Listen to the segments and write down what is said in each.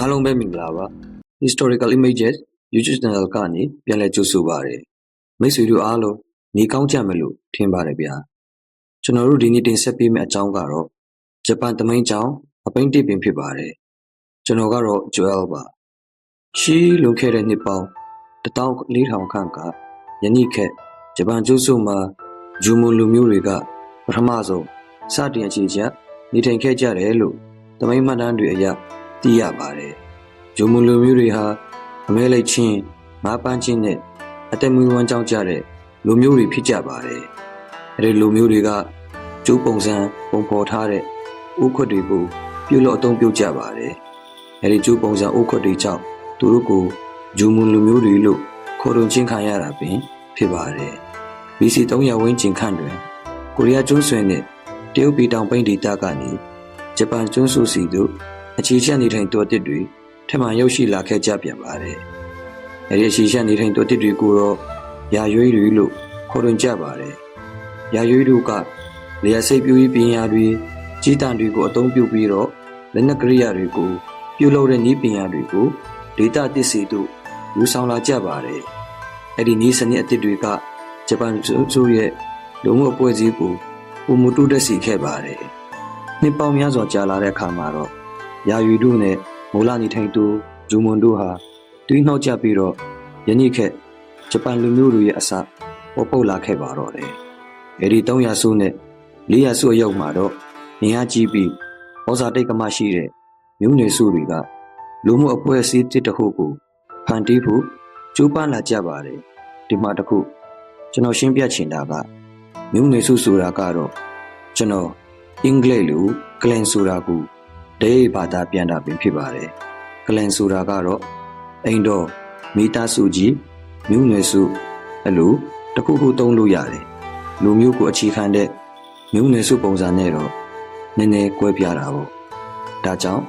အားလုံးပဲမင်္ဂလာပါ Historical Images YouTube Channel ကနေပြန်လည်ကြိုဆိုပါရစေမိတ်ဆွေတို့အားလုံးနေကောင်းကြမယ်လို့ထင်ပါတယ်ဗျာကျွန်တော်တို့ဒီနေ့တင်ဆက်ပေးမယ့်အကြောင်းကတော့ဂျပန်သမိုင်းကြောင်းအပိန်းတစ်ပင်ဖြစ်ပါတယ်ကျွန်တော်ကတော့ Joel ပါရှီးလွန်ခဲ့တဲ့နှစ်ပေါင်း1400ခန့်ကယနေ့ခေတ်ဂျပန်ကျွန်းစုမှာဂျူမွန်လူမျိုးတွေကပထမဆုံးစတင်အခြေချနေထိုင်ခဲ့ကြတယ်လို့သမိုင်းမှတ်တမ်းတွေအရသိရပါတယ်ဂျူမွန်လူမျိုးတွေဟာအမဲလိုက်ချင်းငါးပန်းချင်းနဲ့အသက်မွေးဝမ်းကြောင်းကြတဲ့လူမျိုးတွေဖြစ်ကြပါတယ်အဲဒီလူမျိုးတွေကကျိုးပုံစံပုံဖော်ထားတဲ့ဥခွက်တွေကိုပြုလို့အသုံးပြုကြပါတယ်အဲဒီကျိုးပုံစံဥခွက်တွေကြောင့်သူတို့ကိုဂျူမွန်လူမျိုးတွေလို့ခေါ်တွင်ချင်းခံရတာပင်ဖြစ်ပါတယ် BC 300ဝန်းကျင်ခန့်တွင်ကိုရီးယားကျွန်းဆွယ်နဲ့တရုတ်ပြည်တောင်ပိုင်းဒေသကနေဂျပန်ကျွန်းစုစီတို့အခြေချနေထိုင်တော်တစ်တွေထပ်မံရောက်ရှိလာခဲ့ကြပြန်ပါတယ်။အဲဒီအခြေချနေထိုင်တော်တစ်တွေကိုတော့ယာရွေးတွေလို့ခေါ်တွင်ကြပါတယ်။ယာရွေးတို့ကလျှက်စိတ်ပြူရေးပညာတွေကြီးတန်တွေကိုအသုံးပြုပြီးတော့လက်နက်ကရိယာတွေကိုပြုလုပ်တဲ့နည်းပညာတွေကိုဒေတာတစ်စီတို့ယူဆောင်လာကြပါတယ်။အဲဒီနည်းစနစ်အသစ်တွေကဂျပန်စုရဲ့လူမှုအဖွဲ့အစည်းကိုပုံမတူတက်စီခဲ့ပါတယ်။နှစ်ပေါင်းများစွာကြာလာတဲ့အခါမှာတော့ယာယူတို့နဲ့မိုးလာနေထိုင်သူဂျူမွန်တို့ဟာတွင်းနှောက်ကြပြီးတော့ယနေ့ခေတ်ဂျပန်လူမျိုးတွေရဲ့အစပေါ်ပေါက်လာခဲ့ပါတော့တယ်။အဲဒီ300စုနဲ့400စုအရောက်မှာတော့နေရာကြီးပြီးဩဇာတိတ်ကမရှိတဲ့မြို့နယ်စုတွေကလူမှုအဖွဲ့အစည်းတစ်ခုကိုဖန်တီးဖို့ကြိုးပမ်းလာကြပါတယ်။ဒီမှာတစ်ခုကျွန်တော်ရှင်းပြချင်တာကမြို့နယ်စုဆိုတာကတော့ကျွန်တော်အင်္ဂလိပ်လိုကလန်ဆိုတာကိုဒေးဘာသာပြန်တာပင်ဖြစ်ပါတယ်ကလန်ဆိုတာကတော့အိမ်တော်မိသားစုကြီးမြို့နယ်စုအဲ့လိုတစ်ခုခုသုံးလို့ရတယ်လူမျိုးကိုအခြေခံတဲ့မြို့နယ်စုပုံစံနဲ့တော့နည်းနည်းကွဲပြားတာပေါ့ဒါကြောင့်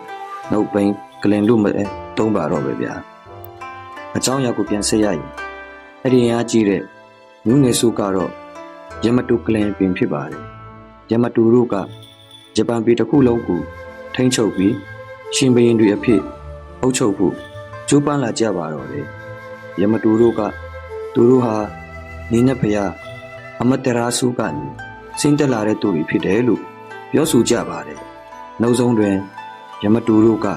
နောက်ပိုင်းကလန်လို့မသုံးပါတော့ပဲဗျာအကြောင်းအရာကိုပြန်ဆက်ရရင်အဲ့ဒီအားကြီးတဲ့မြို့နယ်စုကတော့ယမတူကလန်ပင်ဖြစ်ပါတယ်ယမတူတို့ကဂျပန်ပြည်တစ်ခုလုံးကိုထိန်းချုပ်ပြီးရှင်ဘရင်တွေအဖြစ်အုပ်ချုပ်ဖို့ကြိုးပမ်းလာကြပါတော့တယ်ယမတူတို့ကသူတို့ဟာနိနဖယာအမတရာစုကနေဆင်းသက်လာတဲ့သူတွေဖြစ်တယ်လို့ပြောဆိုကြပါတယ်နောက်ဆုံးတွင်ယမတူတို့က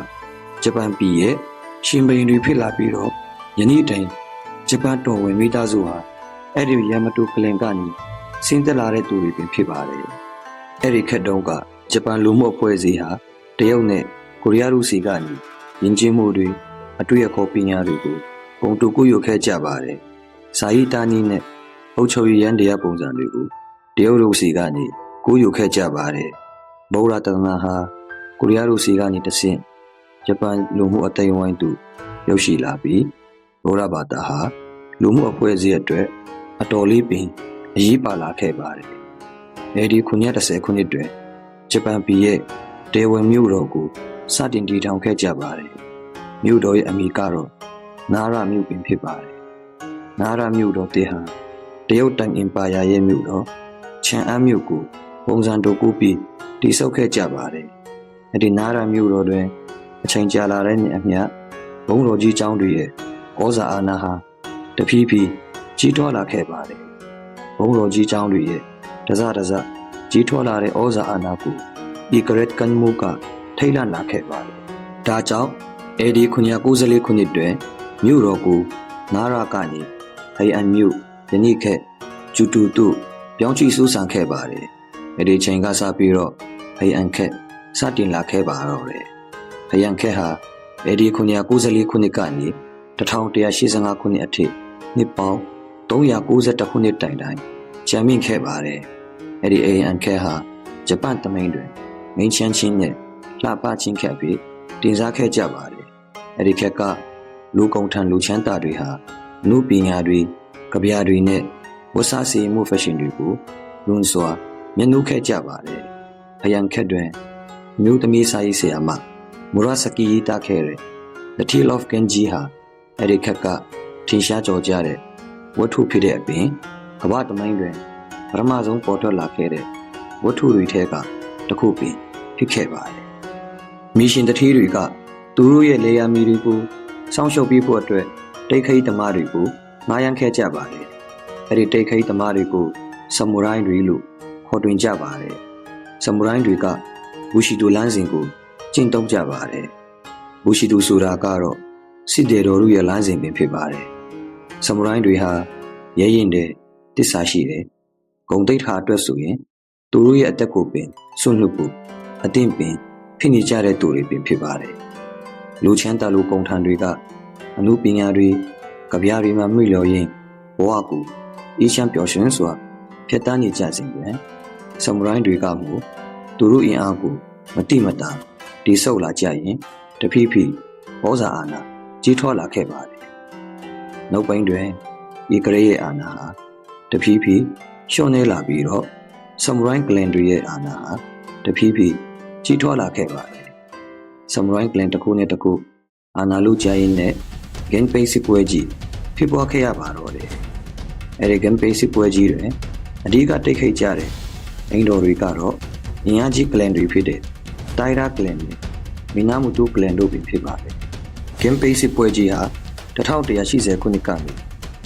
ဂျပန်ပြည်ရဲ့ရှင်ဘရင်တွေဖြစ်လာပြီးတော့ယနေ့တိုင်ဂျပန်တော်ဝင်မိသားစုဟာအဲ့ဒီယမတူကလင်ကနေဆင်းသက်လာတဲ့သူတွေပင်ဖြစ်ပါတယ်အဲ့ဒီခက်တုန်းကဂျပန်လူမှုအဖွဲ့အစည်းဟာတရုတ်နဲ့ကိုရီးယားရုစီကနေယဉ်ကျေးမှုတွေအတွေ့အခေါ်ပညာတွေကိုပုံတူကူးယူခဲ့ကြပါတယ်။စာရေးတာနည်းနဲ့အုပ်ချုပ်ရေးရန်တရားပုံစံတွေကိုတရုတ်ရုစီကနေကူးယူခဲ့ကြပါတယ်။ဗုဒ္ဓတနာဟာကိုရီးယားရုစီကနေတဆင့်ဂျပန်လူမှုအသိအဝိုင်းသို့ရောက်ရှိလာပြီးဗုဒ္ဓဘာသာဟာလူမှုအဖွဲ့အစည်းအတွက်အတော်လေးပင်အရေးပါလာခဲ့ပါတယ်။အဲဒီ930ခုနှစ်တွင်ဂျပန်ပြည်ရဲ့ဒေဝံမြို့တော်ကိုစတင်တည်ထောင်ခဲ့ကြပါတယ်။မြို့တော်ရဲ့အမည်ကတော့နာရမြို့ပင်ဖြစ်ပါတယ်။နာရမြို့တော်တေဟံတရုတ်တန်အင်ပါယာရဲ့မြို့တော်ချန်အန်းမြို့ကိုပုံစံတူကူးပြီးတည်ဆောက်ခဲ့ကြပါတယ်။အဲဒီနာရမြို့တော်တွင်အချိန်ကြာလာတဲ့နှစ်အမျှဘုံတော်ကြီးကျောင်းတွေရဲ့ဩဇာအာဏာဟာတဖြည်းဖြည်းကြီးထွားလာခဲ့ပါတယ်။ဘုံတော်ကြီးကျောင်းတွေရဲ့တစကြီးထွားလာတဲ့ဩဇာအာဏာကိုဒီဂရက်ကန်မူကထိတ်လန့်လာခဲ့ပါတယ်။ဒါကြောင့်AD 994ခုနှစ်တွင်မြို့တော်ကိုနာရကနေဟိုင်အန်မြို့ယနေ့ခေတ်ဂျူတူတို့ပြောင်းချစူးစံခဲ့ပါတယ်။အဲဒီချိန်ကစပြီးတော့ဟိုင်အန်ခေတ်စတင်လာခဲ့ပါတော့တယ်။ဟိုင်အန်ခေတ်ဟာAD 994ခုနှစ်ကနေ1185ခုနှစ်အထိနှစ်ပေါင်း391ခုနှစ်တိုင်ကျန်မြင့်ခဲ့ပါတယ်။အဲဒီဟိုင်အန်ခေတ်ဟာဂျပန်သမိုင်းတွင်ငင်းချမ်းချင်းနဲ့လှပချင်းခက်ပြီးတင်စားခဲ့ကြပါတယ်။အဲဒီခက်ကလူကုန်ထံလူချမ်းသာတွေဟာလူပညာတွေကြပြတွေနဲ့ဝတ်စားစီမှုဖက်ရှင်တွေကိုလွန်စွာမျက်နှာခဲ့ကြပါတယ်။အရန်ခက်တွင်မြို့သမီးစာရေးဆရာမမူရာစကီတာခဲ့တဲ့ The Tale of Genji ဟာအဲဒီခက်ကထင်ရှားကျော်ကြတဲ့ဝတ္ထုဖြစ်တဲ့အပြင်ကမ္ဘာသမိုင်းတွင်ပထမဆုံးပေါ်ထွက်လာခဲ့တဲ့ဝတ္ထုတွေထဲကတစ်ခုပင်ဖြစ်ခဲ့ပါတယ်။မီရှင်တထေးတွေက သူတို့ရဲ့လေယာမီတွေကိုစောင့်ရှုပ်ပြီးဖို့အတွက်တိတ်ခိတ်သမားတွေကိုငားရမ်းခဲ့ကြပါတယ်။အဲဒီတိတ်ခိတ်သမားတွေကိုဆမူရိုင်းတွေလို့ခေါ်တွင်ကြပါတယ်။ဆမူရိုင်းတွေကဘူရှီတိုလမ်းစဉ်ကိုကျင့်သုံးကြပါတယ်။ဘူရှီတိုဆိုတာကတော့စစ်ဒေတော်တို့ရဲ့လမ်းစဉ်ပင်ဖြစ်ပါတယ်။ဆမူရိုင်းတွေဟာရဲရင်တဲ့တစ္ဆာရှိတယ်။ဂုံတိတ်ထာအတွက်ဆိုရင်သူတို့ရဲ့အသက်ကိုပင်စွန့်လွတ်ဖို့အသင့်ပင်ဖြစ်နေကြတဲ့သူတွေပင်ဖြစ်ပါတယ်။လူချမ်းသာလူကုန်ထံတွေကအမှုပညာတွေကြပြတွေမှာမိလျော်ရင်ဘဝကိုအေးချမ်းပျော်ရွှင်စွာဖြတ်တန်းနေကြစဉ်တွင်ဆမူရိုင်းတွေကမှသူတို့အင်အားကိုမတိမတာတိဆုပ်လာကြရင်တဖြည်းဖြည်းဩဇာအာဏာကြီးထွားလာခဲ့ပါတယ်။နောက်ပိုင်းတွင်ဤကလေးရဲ့အာဏာဟာတဖြည်းဖြည်းလျှော့နေလာပြီးတော့ဆမူရိုင်းကလန်တွေရဲ့အာဏာဟာတဖြည်းဖြည်းကြီးထွားလာခဲ့ပါတယ်။ဆမူရိုင်းကလန်တစ်ခုနဲ့တစ်ခုအာဏာလုကြရင်နဲ့ဂန်ပိတ်စစ်ပွဲကြီးဖြစ်ပွားခဲ့ရပါတော့တယ်။အဲဒီဂန်ပိတ်စစ်ပွဲကြီးတွင်အဓိကတိတ်ခိတ်ကြတဲ့အင်ဒိုတွေကတော့အင်အားကြီးကလန်တွေဖြစ်တဲ့တိုင်ရာကလန်နဲ့မီနာမူတူကလန်တို့ပင်ဖြစ်ပါတယ်။ဂန်ပိတ်စစ်ပွဲကြီးဟာ1180ခုနှစ်ကနေ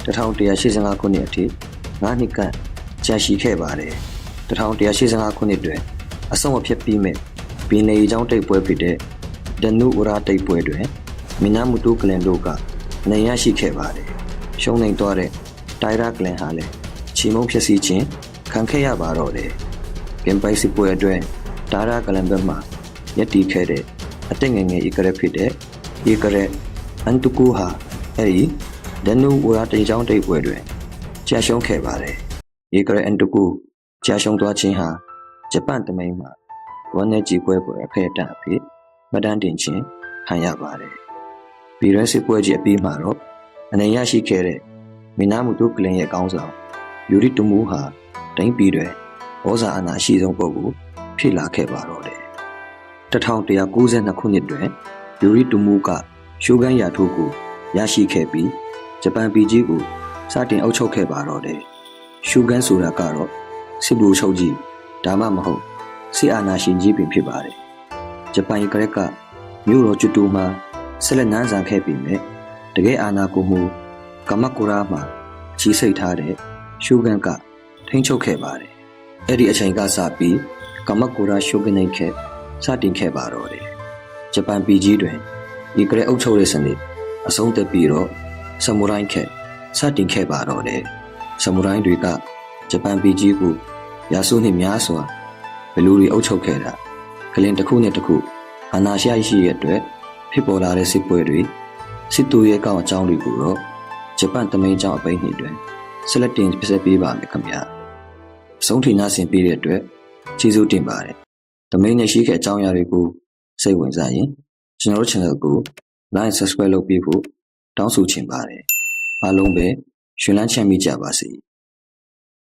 1185ခုနှစ်အထိ9နှစ်ခန့်ကြာရှည်ခဲ့ပါတယ်။1185ခုနှစ်တွင်အဆုံးအဖြစ်ပြီးမဲ့ဘီနေကျောင်းတိတ်ပွဲဖြစ်တဲ့ဒနုဝရတိတ်ပွဲတွင်မီနာမူတူကလန်တို့ကနေရရှိခဲ့ပါတယ်။ရှုံးနိမ့်သွားတဲ့တိုင်ရာကလန်ဟာလည်းချီမုံဖြစ်စီခြင်းခံခဲ့ရပါတော့တယ်။ဂင်ပိုက်စစ်ပွဲအတွင်းတိုင်ရာကလန်ဘက်မှရည်တည်ခဲ့တဲ့အတက်ငယ်ငယ်ဧကရက်ဖြစ်တဲ့ဧကရက်အန်တူကူဟာအဲဒီဒနုဝရတိတ်ကျောင်းတိတ်ပွဲတွင်ကြာရှုံးခဲ့ပါတယ်။ဧကရက်အန်တူကူကြာရှုံးသွားခြင်းဟာဂျပန်တမိန်မှာဝန်내ကြီးပွဲအဖေတန်အဖြစ်မတန်းတင်ခြင်းခံရပါတယ်။ပြည်ရန်စစ်ပွဲကြီးအပြီးမှာတော့အနေရရှိခဲ့တဲ့မီနာမူတူကလင်ရဲ့ကောင်းဆောင်ယူရီတမူဟာဒိန်းပြည်တွင်ဩဇာအာဏာရှိဆုံးပုဂ္ဂိုလ်ဖြစ်လာခဲ့ပါတော့တယ်။1192ခုနှစ်တွင်ယူရီတမူကရှုဂန်ရာထိုးကိုရရှိခဲ့ပြီးဂျပန်ပြည်ကြီးကိုစတင်အုပ်ချုပ်ခဲ့ပါတော့တယ်။ရှုဂန်ဆိုတာကတော့စစ်ဘူချုပ်ကြီးဒါမှမဟုတ်စစ်အာဏာရှင်ကြီးပင်ဖြစ်ပါတယ်။ဂျပန်ကရက်ကမြို့တော်ကျူတိုမှာဆက်လက်နန်းဆန်ခဲ့ပြီးမြဲတကယ်အာဏာကိုမှုကမကူရာမှာကြီးစိတ်ထားတဲ့ရှုဂန်ကထိန်းချုပ်ခဲ့ပါတယ်။အဲ့ဒီအချိန်ကစပြီးကမကူရာရှုဂန်နိတ်ခေစတင်ခဲ့ပါတော့တယ်။ဂျပန်ပြည်ကြီးတွင်ဒီကရက်အုပ်ချုပ်ရေးစနစ်အဆုံးသတ်ပြီးတော့ဆမူရိုင်းခေစတင်ခဲ့ပါတော့တယ်။ဆမူရိုင်းတွေကဂျပန်ပြည်ကြီးကိုရာစုနှစ်များစွာဘလူတွေအုပ်ချုပ်ခဲ့တာကလင်တစ်ခုနဲ့တစ်ခုအာဏာရှိရဲ့အတွက်ဖြစ်ပေါ်လာတဲ့စစ်ပွဲတွေစစ်တူရဲ့အကောင့်အကြောင်းတွေကိုတော့ဂျပန်တမိန်ကျောင်းအပိန်းနှစ်တွင်ဆက်လက်တင်ပြဆက်ပေးပါမယ်ခင်ဗျာအဆုံးထိနားဆင်ပေးတဲ့အတွက်ကျေးဇူးတင်ပါတယ်တမိန်နဲ့ရှိခဲ့အကြောင်းအရာတွေကိုစိတ်ဝင်စားရင်ကျွန်တော်တို့ channel ကို like subscribe လုပ်ပေးဖို့တောင်းဆိုချင်ပါတယ်အားလုံးပဲရှင်လန်းချမ်းမြေ့ကြပါစေ